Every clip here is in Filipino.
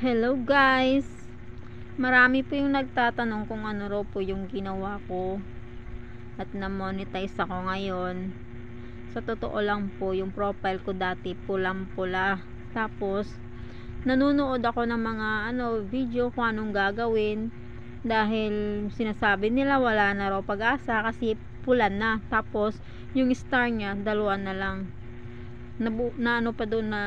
Hello guys! Marami po yung nagtatanong kung ano raw po yung ginawa ko at na-monetize ako ngayon. Sa totoo lang po, yung profile ko dati pulang-pula. Tapos, nanonood ako ng mga video kung anong gagawin dahil sinasabi nila wala na raw pag-asa kasi pula na. Tapos, yung star niya, dalawa na lang. Na ano pa doon na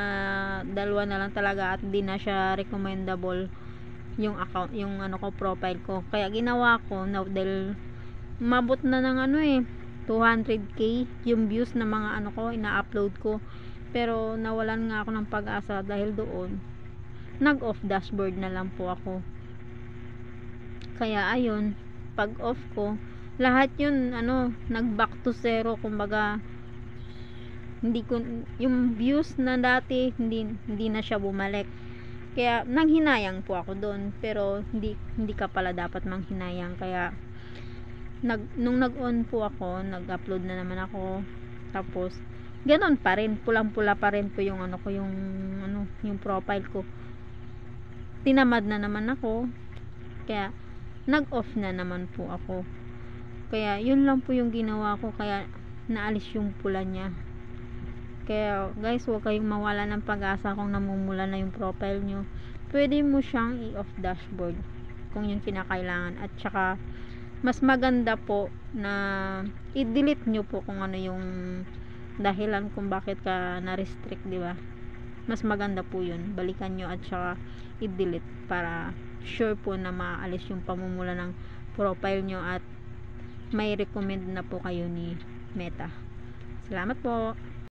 dalawa na lang talaga at di na siya recommendable yung account, yung ko profile ko. Kaya ginawa ko na dahil mabot na ng 200k yung views na mga ko ina-upload ko, pero nawalan nga ako ng pag-asa dahil doon. Nag-off dashboard na lang po ako. Kaya ayun, pag off ko lahat yun nag-back to zero, kumbaga hindi ko yung views na dati hindi na siya bumalik. Kaya nanghinayang po ako doon, pero hindi ka pala dapat manghinayang. Kaya nung nag-on po ako, nag-upload na naman ako. Tapos ganoon pa rin, pulang-pula pa rin po yung ko, yung profile ko. Tinamad na naman ako. Kaya nag-off na naman po ako. Kaya yun lang po yung ginawa ko, kaya naalis yung pula niya. Kaya guys, huwag kayong mawala ng pag-asa kung namumula na yung profile nyo. Pwede mo siyang i-off dashboard kung yung kinakailangan. At saka mas maganda po na i-delete nyo po kung ano yung dahilan kung bakit ka na-restrict, di ba? Mas maganda po yun. Balikan nyo at saka i-delete para sure po na maalis yung pamumula ng profile nyo at may recommend na po kayo ni Meta. Salamat po.